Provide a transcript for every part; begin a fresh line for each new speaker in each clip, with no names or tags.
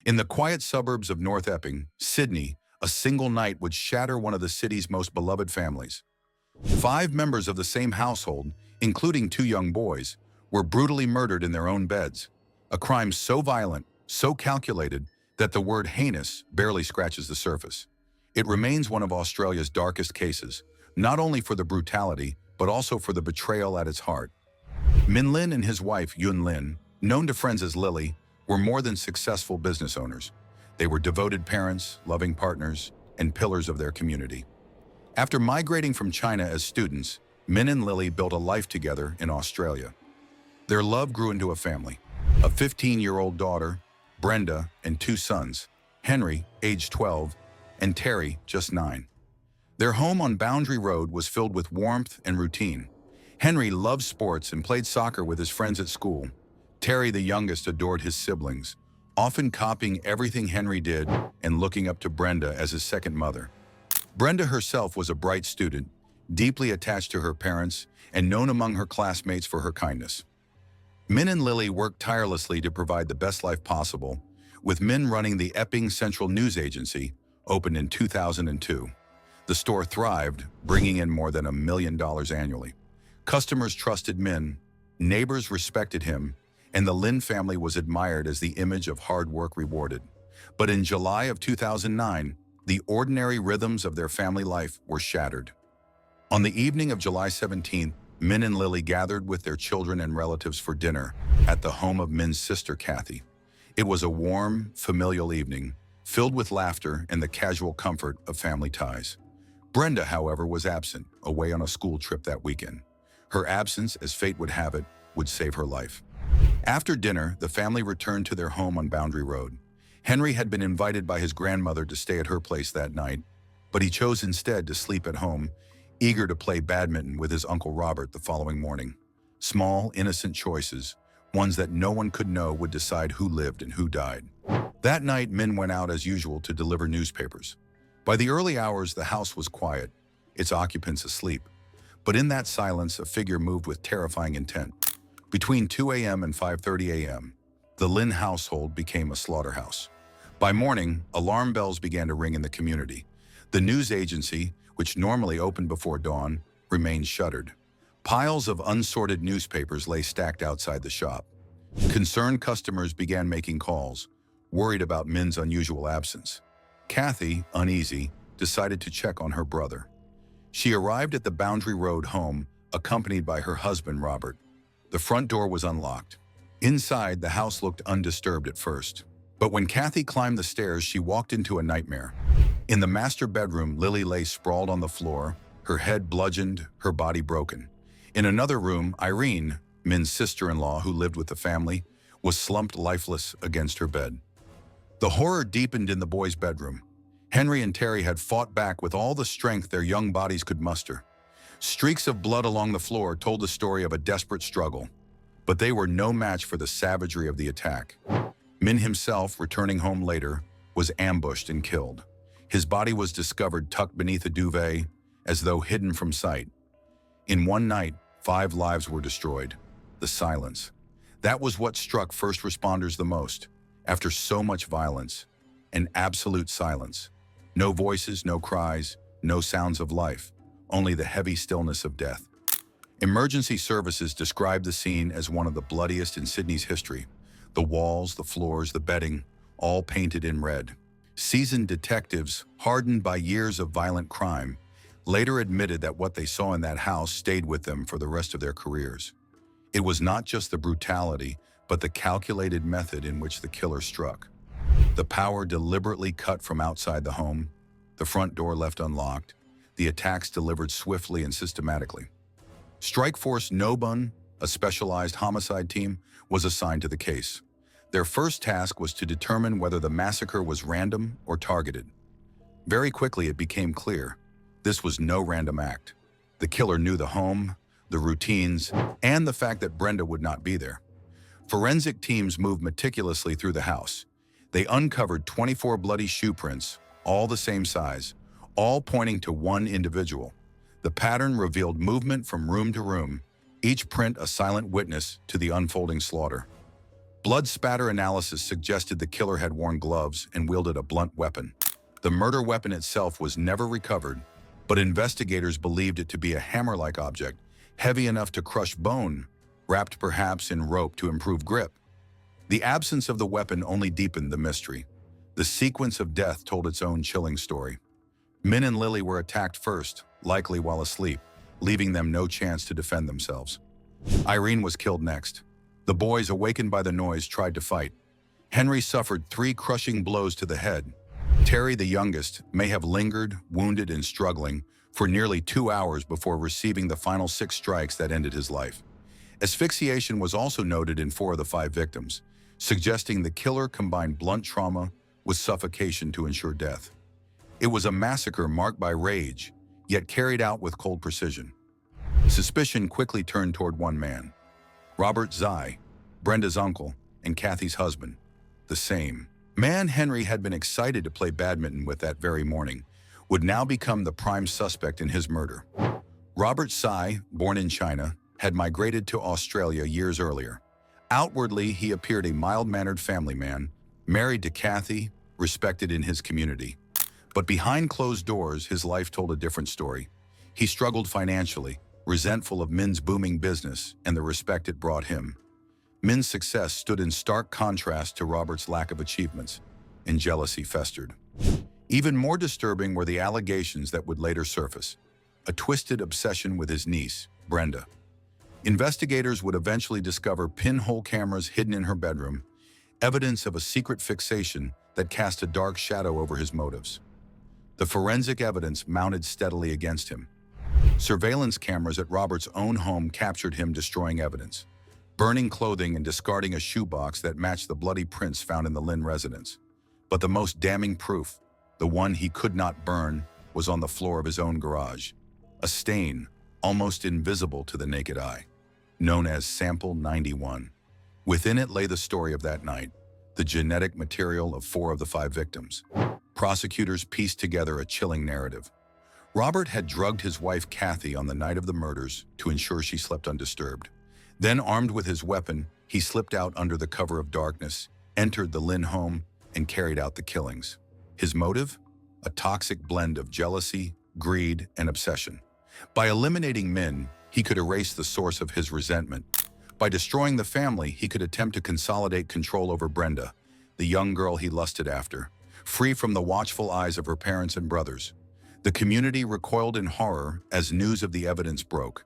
In the quiet suburbs of North Epping, Sydney, a single night would shatter one of the city's most beloved families. 5 members of the same household, including 2 young boys, were brutally murdered in their own beds. A crime so violent, so calculated, that the word heinous barely scratches the surface. It remains one of Australia's darkest cases, not only for the brutality, but also for the betrayal at its heart. Min Lin and his wife, Yun Lin, known to friends as Lily, were more than successful business owners. They were devoted parents, loving partners, and pillars of their community. After migrating from China as students, Min and Lily built a life together in Australia. Their love grew into a family, a 15-year-old daughter, Brenda, and 2 sons, Henry, aged 12, and Terry, just 9. Their home on Boundary Road was filled with warmth and routine. Henry loved sports and played soccer with his friends at school. Terry, the youngest, adored his siblings, often copying everything Henry did and looking up to Brenda as his second mother. Brenda herself was a bright student, deeply attached to her parents, and known among her classmates for her kindness. Min and Lily worked tirelessly to provide the best life possible, with Min running the Epping Central News Agency, opened in 2002. The store thrived, bringing in more than $1 million annually. Customers trusted Min, neighbors respected him, and the Lin family was admired as the image of hard work rewarded. But in July of 2009, the ordinary rhythms of their family life were shattered. On the evening of July 17th, Min and Lily gathered with their children and relatives for dinner at the home of Min's sister, Kathy. It was a warm, familial evening, filled with laughter and the casual comfort of family ties. Brenda, however, was absent, away on a school trip that weekend. Her absence, as fate would have it, would save her life. After dinner, the family returned to their home on Boundary Road. Henry had been invited by his grandmother to stay at her place that night, but he chose instead to sleep at home, eager to play badminton with his Uncle Robert the following morning. Small, innocent choices, ones that no one could know would decide who lived and who died. That night, Min went out as usual to deliver newspapers. By the early hours, the house was quiet, its occupants asleep. But in that silence, a figure moved with terrifying intent. Between 2 a.m. and 5:30 a.m., the Lin household became a slaughterhouse. By morning, alarm bells began to ring in the community. The news agency, which normally opened before dawn, remained shuttered. Piles of unsorted newspapers lay stacked outside the shop. Concerned customers began making calls, worried about Min's unusual absence. Kathy, uneasy, decided to check on her brother. She arrived at the Boundary Road home, accompanied by her husband, Robert. The front door was unlocked. Inside, the house looked undisturbed at first. But when Kathy climbed the stairs, she walked into a nightmare. In the master bedroom, Lily lay sprawled on the floor, her head bludgeoned, her body broken. In another room, Irene, Min's sister-in-law who lived with the family, was slumped lifeless against her bed. The horror deepened in the boys' bedroom. Henry and Terry had fought back with all the strength their young bodies could muster. Streaks of blood along the floor told the story of a desperate struggle, but they were no match for the savagery of the attack. Min himself, returning home later, was ambushed and killed. His body was discovered tucked beneath a duvet, as though hidden from sight. In one night, 5 lives were destroyed. The silence. That was what struck first responders the most. After so much violence, an absolute silence. No voices, no cries, no sounds of life, only the heavy stillness of death. Emergency services described the scene as one of the bloodiest in Sydney's history. The walls, the floors, the bedding, all painted in red. Seasoned detectives, hardened by years of violent crime, later admitted that what they saw in that house stayed with them for the rest of their careers. It was not just the brutality, but the calculated method in which the killer struck. The power deliberately cut from outside the home, the front door left unlocked, the attacks delivered swiftly and systematically. Strike Force Nobun, a specialized homicide team, was assigned to the case. Their first task was to determine whether the massacre was random or targeted. Very quickly, it became clear this was no random act. The killer knew the home, the routines, and the fact that Brenda would not be there. Forensic teams moved meticulously through the house. They uncovered 24 bloody shoe prints, all the same size, all pointing to one individual. The pattern revealed movement from room to room, each print a silent witness to the unfolding slaughter. Blood spatter analysis suggested the killer had worn gloves and wielded a blunt weapon. The murder weapon itself was never recovered, but investigators believed it to be a hammer-like object, heavy enough to crush bone, wrapped perhaps in rope to improve grip. The absence of the weapon only deepened the mystery. The sequence of death told its own chilling story. Min and Lily were attacked first, likely while asleep, leaving them no chance to defend themselves. Irene was killed next. The boys, awakened by the noise, tried to fight. Henry suffered 3 crushing blows to the head. Terry, the youngest, may have lingered, wounded and struggling, for nearly 2 hours before receiving the final 6 strikes that ended his life. Asphyxiation was also noted in 4 of the 5 victims, suggesting the killer combined blunt trauma with suffocation to ensure death. It was a massacre marked by rage, yet carried out with cold precision. Suspicion quickly turned toward one man. Robert Xie, Brenda's uncle and Kathy's husband. The same man Henry had been excited to play badminton with that very morning would now become the prime suspect in his murder. Robert Xie, born in China, had migrated to Australia years earlier. Outwardly, he appeared a mild-mannered family man, married to Kathy, respected in his community. But behind closed doors, his life told a different story. He struggled financially, resentful of Min's booming business and the respect it brought him. Min's success stood in stark contrast to Robert's lack of achievements, and jealousy festered. Even more disturbing were the allegations that would later surface, a twisted obsession with his niece, Brenda. Investigators would eventually discover pinhole cameras hidden in her bedroom, evidence of a secret fixation that cast a dark shadow over his motives. The forensic evidence mounted steadily against him. Surveillance cameras at Robert's own home captured him destroying evidence, burning clothing and discarding a shoebox that matched the bloody prints found in the Lynn residence. But the most damning proof, the one he could not burn, was on the floor of his own garage. A stain, almost invisible to the naked eye, known as Sample 91. Within it lay the story of that night, the genetic material of 4 of the 5 victims. Prosecutors pieced together a chilling narrative. Robert had drugged his wife Kathy on the night of the murders to ensure she slept undisturbed. Then, armed with his weapon, he slipped out under the cover of darkness, entered the Lynn home, and carried out the killings. His motive? A toxic blend of jealousy, greed, and obsession. By eliminating Min, he could erase the source of his resentment. By destroying the family, he could attempt to consolidate control over Brenda, the young girl he lusted after, free from the watchful eyes of her parents and brothers. The community recoiled in horror as news of the evidence broke.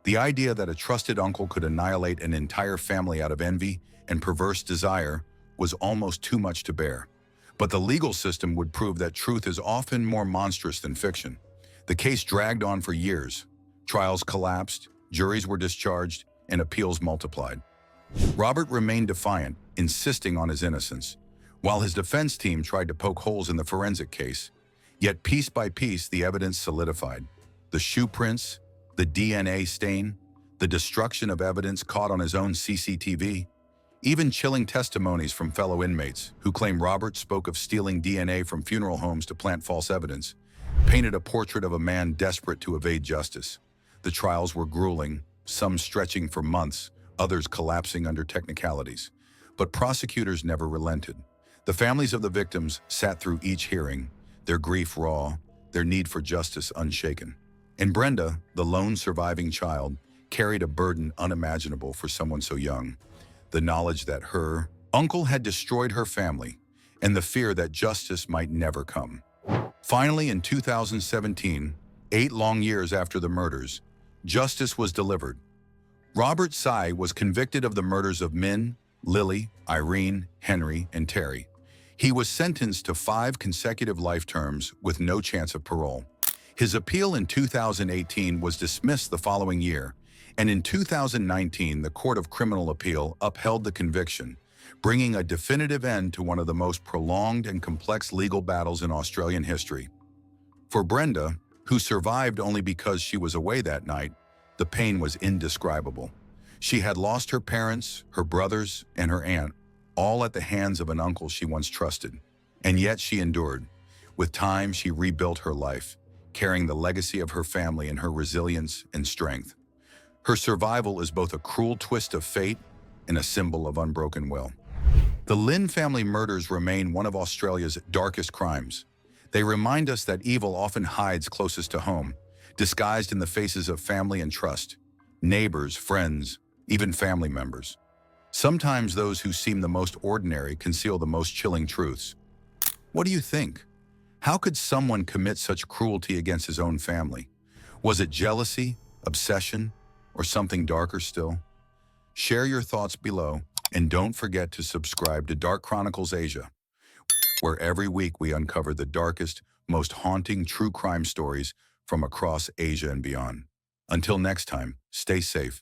The idea that a trusted uncle could annihilate an entire family out of envy and perverse desire was almost too much to bear. But the legal system would prove that truth is often more monstrous than fiction. The case dragged on for years. Trials collapsed, juries were discharged, and appeals multiplied. Robert remained defiant, insisting on his innocence, while his defense team tried to poke holes in the forensic case. Yet piece by piece, the evidence solidified. The shoe prints, the DNA stain, the destruction of evidence caught on his own CCTV, even chilling testimonies from fellow inmates who claim Robert spoke of stealing DNA from funeral homes to plant false evidence, painted a portrait of a man desperate to evade justice. The trials were grueling, some stretching for months, others collapsing under technicalities. But prosecutors never relented. The families of the victims sat through each hearing, their grief raw, their need for justice unshaken. And Brenda, the lone surviving child, carried a burden unimaginable for someone so young. The knowledge that her uncle had destroyed her family, and the fear that justice might never come. Finally, in 2017, 8 long years after the murders, justice was delivered. Robert Xie was convicted of the murders of Min, Lily, Irene, Henry, and Terry. He was sentenced to 5 consecutive life terms with no chance of parole. His appeal in 2018 was dismissed the following year, and in 2019 the Court of Criminal Appeal upheld the conviction, bringing a definitive end to one of the most prolonged and complex legal battles in Australian history. For Brenda, who survived only because she was away that night, the pain was indescribable. She had lost her parents, her brothers, and her aunt, all at the hands of an uncle she once trusted. And yet she endured. With time, she rebuilt her life, carrying the legacy of her family in her resilience and strength. Her survival is both a cruel twist of fate and a symbol of unbroken will. The Lin family murders remain one of Australia's darkest crimes. They remind us that evil often hides closest to home, disguised in the faces of family and trust, neighbors, friends, even family members. Sometimes those who seem the most ordinary conceal the most chilling truths. What do you think? How could someone commit such cruelty against his own family? Was it jealousy, obsession, or something darker still? Share your thoughts below, and don't forget to subscribe to Dark Chronicles Asia, where every week we uncover the darkest, most haunting true crime stories from across Asia and beyond. Until next time, stay safe,